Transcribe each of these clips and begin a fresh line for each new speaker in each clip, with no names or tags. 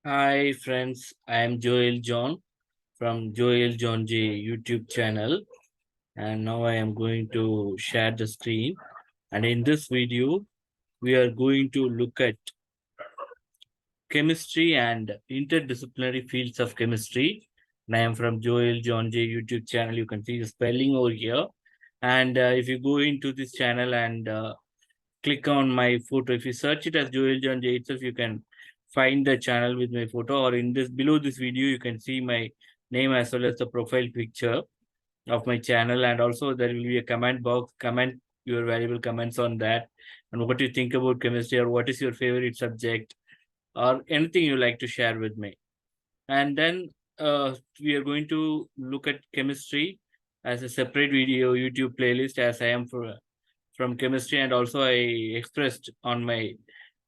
Hi friends, I am Joel John from Joel John J YouTube channel, and now I am going to share the screen, and in this video we are going to look at chemistry and interdisciplinary fields of chemistry. And I am from Joel John J YouTube channel. You can see the spelling over here, and if you go into this channel and click on my photo, if you search it as Joel John J itself, you can find the channel with my photo, or in this below this video you can see my name as well as the profile picture of my channel. And also there will be a comment box. Comment your valuable comments on that, and what you think about chemistry, or what is your favorite subject, or anything you like to share with me. And then we are going to look at chemistry as a separate video YouTube playlist, as I am from chemistry. And also I expressed on my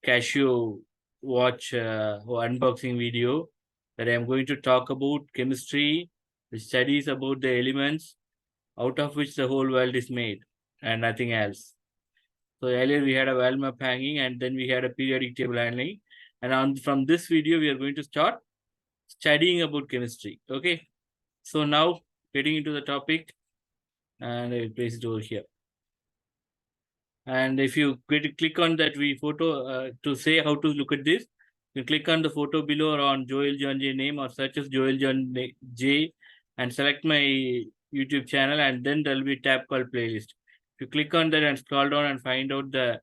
Casio watch unboxing video that I am going to talk about chemistry, the studies about the elements out of which the whole world is made, and nothing else. So earlier we had a world map hanging, and then we had a periodic table hanging. And from this video, we are going to start studying about chemistry. Okay. So now getting into the topic, and I will place it over here. And if you click on that photo to say how to look at this, you click on the photo below or on Joel John J name, or search as Joel John J, and select my YouTube channel, and then there will be a tab called playlist. If you click on that and scroll down and find out the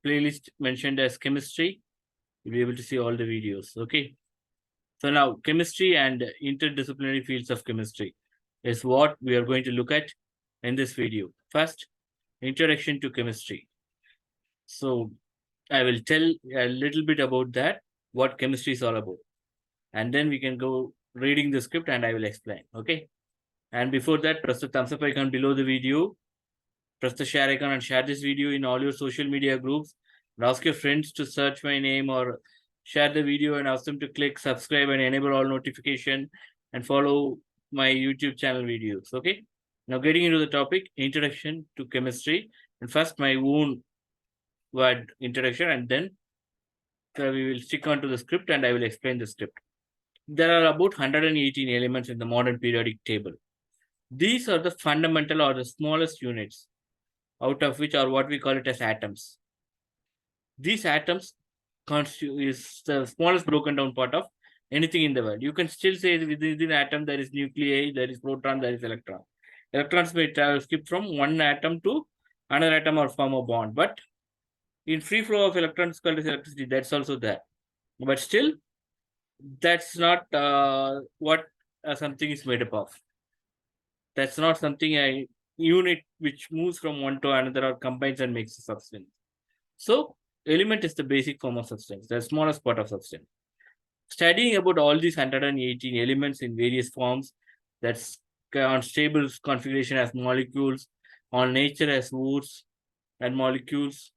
playlist mentioned as chemistry, you'll be able to see all the videos. Okay. So now chemistry and interdisciplinary fields of chemistry is what we are going to look at in this video. First, introduction to chemistry. So I will tell a little bit about that, what chemistry is all about. And then we can go reading the script and I will explain. Okay. And before that, press the thumbs up icon below the video. Press the share icon and share this video in all your social media groups. And ask your friends to search my name, or share the video and ask them to click subscribe and enable all notification, and follow my YouTube channel videos. Okay. Now getting into the topic, introduction to chemistry. And first my own word introduction, and then we will stick on to the script and I will explain the script. There are about 118 elements in the modern periodic table. These are the fundamental or the smallest units, out of which are what we call it as atoms. These atoms is the smallest broken down part of anything in the world. You can still say within atom there is nuclei, there is proton, there is electron. Electrons may skip from one atom to another atom or form a bond, but in free flow of electrons called as electricity, that's also there. But still, that's not what something is made up of. That's not something a unit which moves from one to another or combines and makes a substance. So element is the basic form of substance, the smallest part of substance. Studying about all these 118 elements in various forms, that's on stable configuration as molecules, on nature as woods and molecules,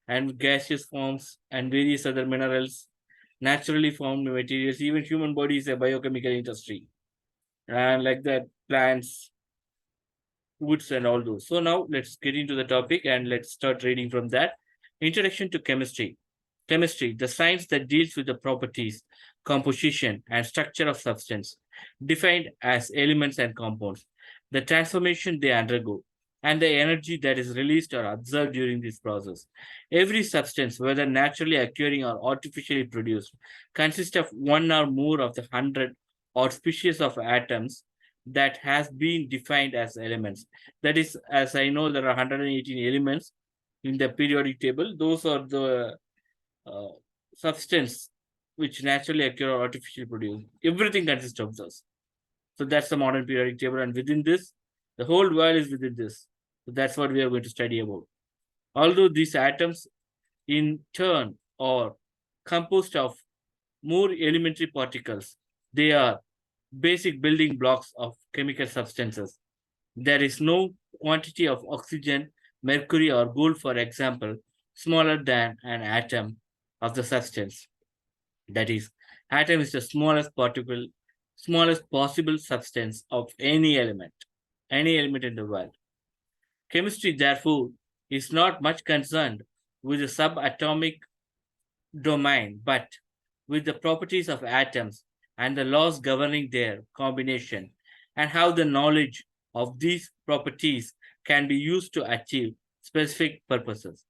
and gaseous forms and various other minerals, naturally formed materials. Even human body is a biochemical industry, and like that, plants, woods, and all those. So now let's get into the topic and let's start reading from that. Introduction to chemistry. Chemistry, the science that deals with the properties, composition, and structure of substance, defined as elements and compounds, the transformation they undergo, and the energy that is released or observed during this process. Every substance, whether naturally occurring or artificially produced, consists of one or more of the 100 or species of atoms that has been defined as elements. That is, as I know, there are 118 elements in the periodic table. Those are the uh, substance which naturally occur or artificially produced. Everything consists of those. So that's the modern periodic table, and within this, the whole world is within this. So that's what we are going to study about. Although these atoms, in turn, are composed of more elementary particles, they are basic building blocks of chemical substances. There is no quantity of oxygen, mercury, or gold, for example, smaller than an atom of the substance. That is, atom is the smallest particle, smallest possible substance of any element in the world. Chemistry, therefore, is not much concerned with the subatomic domain, but with the properties of atoms and the laws governing their combination, and how the knowledge of these properties can be used to achieve specific purposes.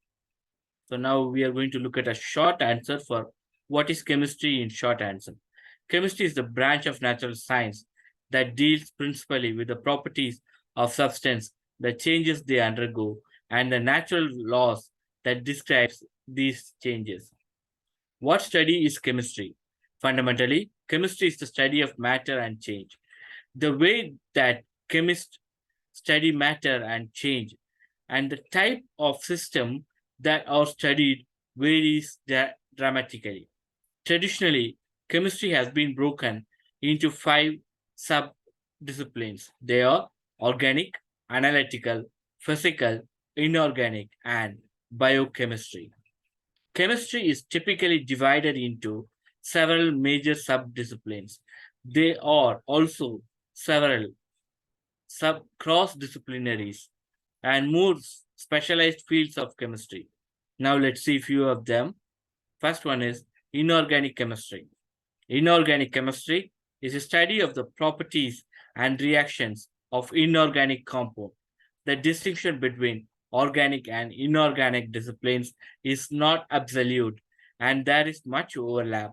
So now we are going to look at a short answer for what is chemistry in short answer. Chemistry is the branch of natural science that deals principally with the properties of substance, the changes they undergo, and the natural laws that describes these changes. What study is chemistry? Fundamentally, chemistry is the study of matter and change. The way that chemists study matter and change and the type of system that are studied varies dramatically. Traditionally, chemistry has been broken into 5 sub-disciplines. They are organic, analytical, physical, inorganic, and biochemistry. Chemistry is typically divided into several major sub-disciplines. There are also several cross-disciplinaries and more specialized fields of chemistry. Now let's see a few of them. First one is inorganic chemistry. Inorganic chemistry is a study of the properties and reactions of inorganic compounds. The distinction between organic and inorganic disciplines is not absolute, and there is much overlap.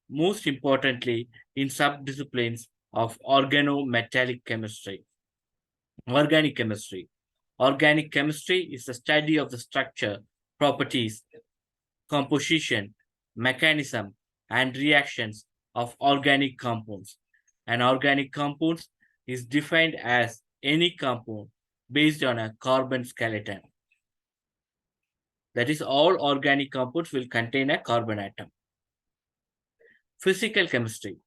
Most importantly, in sub-disciplines of organometallic chemistry. Organic chemistry. Organic chemistry is the study of the structure, properties, composition, mechanism, and reactions of organic compounds. An organic compound is defined as any compound based on a carbon skeleton. That is, all organic compounds will contain a carbon atom. Physical chemistry.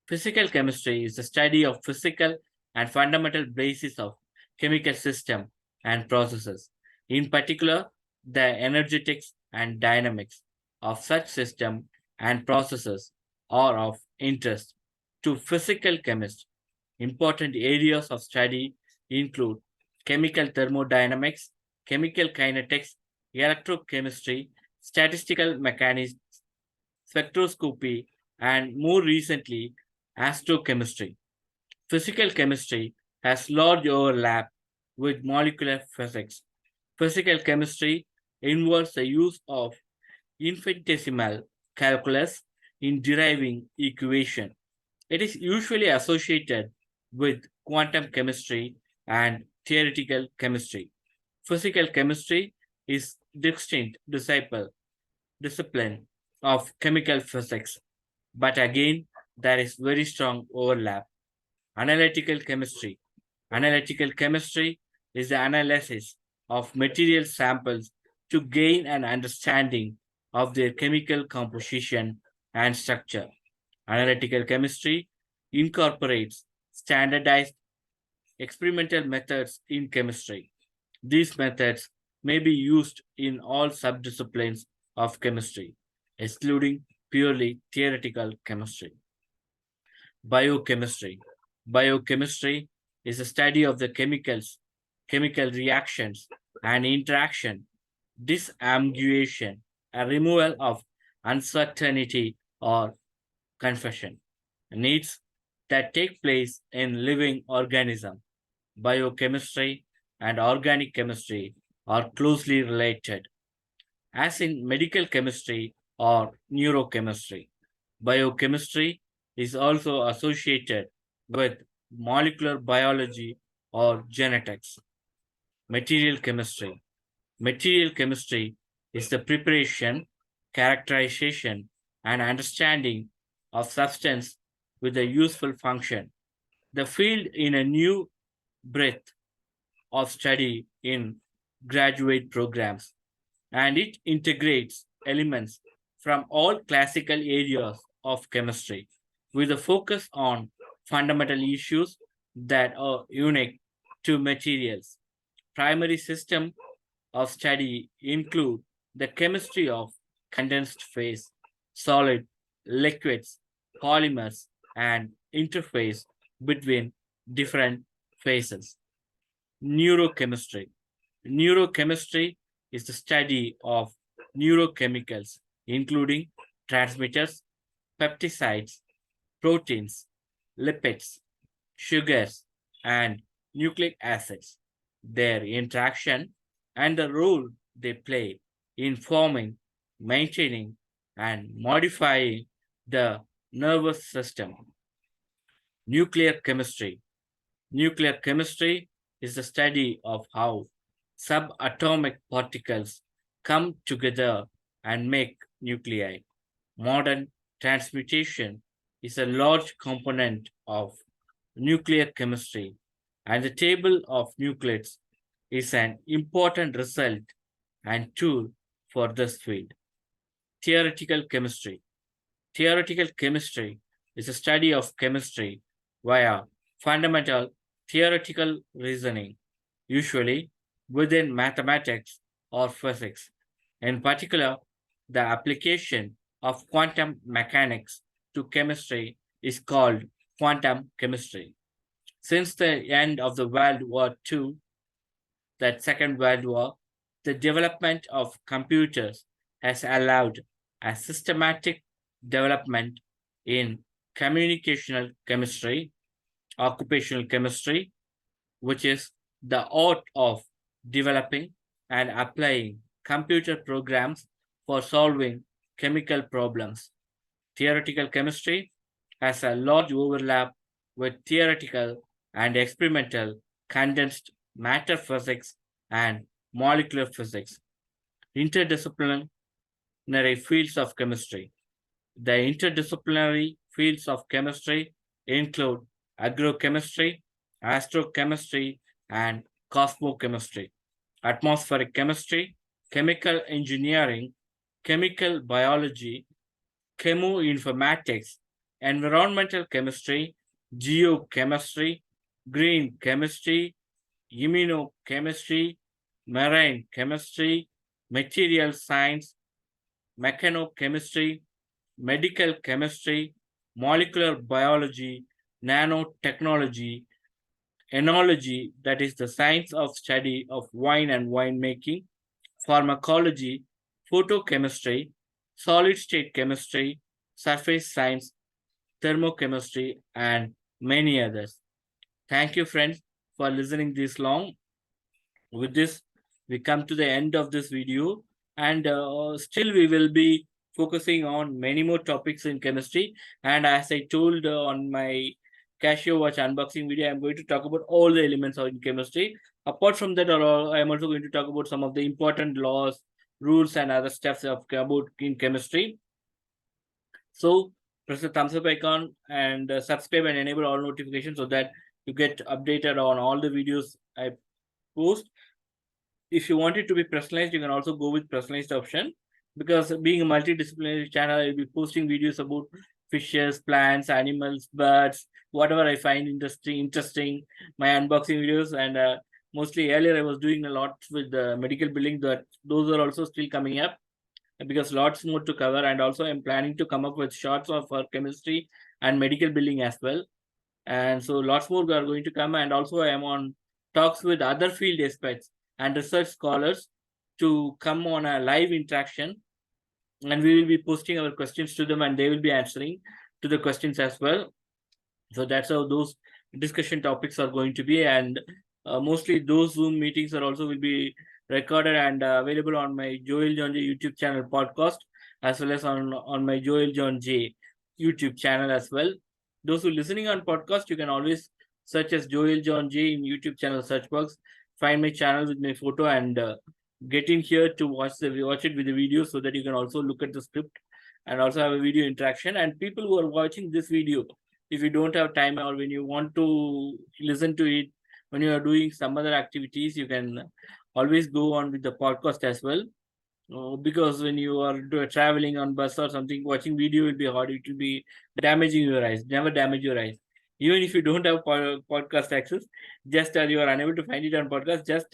Physical chemistry is the study of physical and fundamental basis of chemical system and processes. In particular, the energetics and dynamics of such system and processes are of interest to physical chemists. Important areas of study include chemical thermodynamics, chemical kinetics, electrochemistry, statistical mechanics, spectroscopy, and more recently, astrochemistry. Physical chemistry has large overlap with molecular physics. Physical chemistry involves the use of infinitesimal calculus in deriving equation. It is usually associated with quantum chemistry and theoretical chemistry. Physical chemistry is distinct discipline of chemical physics, but again, there is very strong overlap. Analytical chemistry. Analytical chemistry is the analysis of material samples to gain an understanding of their chemical composition and structure. Analytical chemistry incorporates standardized experimental methods in chemistry. These methods may be used in all subdisciplines of chemistry, excluding purely theoretical chemistry. Biochemistry. Biochemistry is a study of the chemicals, chemical reactions, and interaction, disambiguation, a removal of uncertainty or confusion, needs that take place in living organism. Biochemistry and organic chemistry are closely related, as in medical chemistry or neurochemistry. Biochemistry is also associated with molecular biology or genetics. Material chemistry. Material chemistry is the preparation, characterization, and understanding of substance with a useful function. The field in a new breadth of study in graduate programs, and it integrates elements from all classical areas of chemistry with a focus on fundamental issues that are unique to materials. Primary system of study include the chemistry of condensed phase, solid, liquids, polymers, and interface between different phases. Neurochemistry. Neurochemistry is the study of neurochemicals, including neurotransmitters, peptides, proteins, lipids, sugars, and nucleic acids, their interaction, and the role they play in forming, maintaining, and modifying the nervous system. Nuclear chemistry. Nuclear chemistry is the study of how subatomic particles come together and make nuclei. Modern transmutation is a large component of nuclear chemistry, and the table of nucleides is an important result and tool for this field. Theoretical chemistry. Theoretical chemistry is a study of chemistry via fundamental theoretical reasoning, usually within mathematics or physics. In particular, the application of quantum mechanics to chemistry is called quantum chemistry. Since the end of the World War II, that Second World War, the development of computers has allowed a systematic development in communicational chemistry, occupational chemistry, which is the art of developing and applying computer programs for solving chemical problems. Theoretical chemistry has a large overlap with theoretical and experimental condensed matter physics and molecular physics. Interdisciplinary fields of chemistry. The interdisciplinary fields of chemistry include agrochemistry, astrochemistry, and cosmochemistry, atmospheric chemistry, chemical engineering, chemical biology, chemoinformatics, environmental chemistry, geochemistry, green chemistry, immunochemistry, marine chemistry, material science, mechanochemistry, medical chemistry, molecular biology, nanotechnology, enology, that is the science of study of wine and winemaking, pharmacology, photochemistry, solid state chemistry, surface science, thermochemistry, and many others. Thank you, friends, for listening this long. With this, we come to the end of this video, and still we will be focusing on many more topics in chemistry. And as I told on my Casio watch unboxing video, I'm going to talk about all the elements in chemistry. Apart from that, I'm also going to talk about some of the important laws, rules, and other stuff about in chemistry. So press the thumbs up icon and subscribe and enable all notifications so that you get updated on all the videos I post. If you want it to be personalized, you can also go with personalized option, because being a multidisciplinary channel, I'll be posting videos about fishes, plants, animals, birds, whatever I find interesting, my unboxing videos. And mostly earlier I was doing a lot with medical building, that those are also still coming up, because lots more to cover. And also I'm planning to come up with shorts of chemistry and medical building as well. And so lots more are going to come. And also I am on talks with other field experts and research scholars to come on a live interaction, and we will be posting our questions to them and they will be answering to the questions as well. So that's how those discussion topics are going to be. And mostly those Zoom meetings are also will be recorded and available on my Joel John J YouTube channel podcast, as well as on my Joel John J YouTube channel as well. Those who are listening on podcast, you can always search as Joel John J in YouTube channel search box, find my channel with my photo, and get in here to watch it with the video, so that you can also look at the script and also have a video interaction. And people who are watching this video, if you don't have time or when you want to listen to it when you are doing some other activities, you can always go on with the podcast as well. Because when you are traveling on bus or something, watching video will be hard. It will be damaging your eyes. Never damage your eyes. Even if you don't have podcast access, just you are unable to find it on podcast, just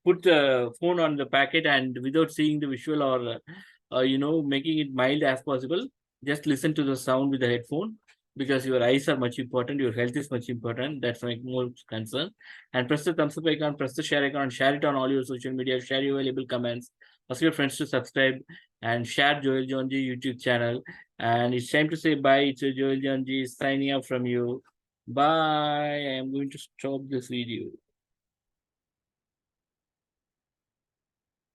put the phone on the packet, and without seeing the visual or making it mild as possible, just listen to the sound with the headphone, because your eyes are much important, your health is much important. That's my more concern. And press the thumbs up icon, press the share icon, and share it on all your social media, share your valuable comments Ask your friends to subscribe and share Joel Jonji YouTube channel. And it's time to say bye. It's Joel Jonji signing up from you. Bye. I am going to stop this video.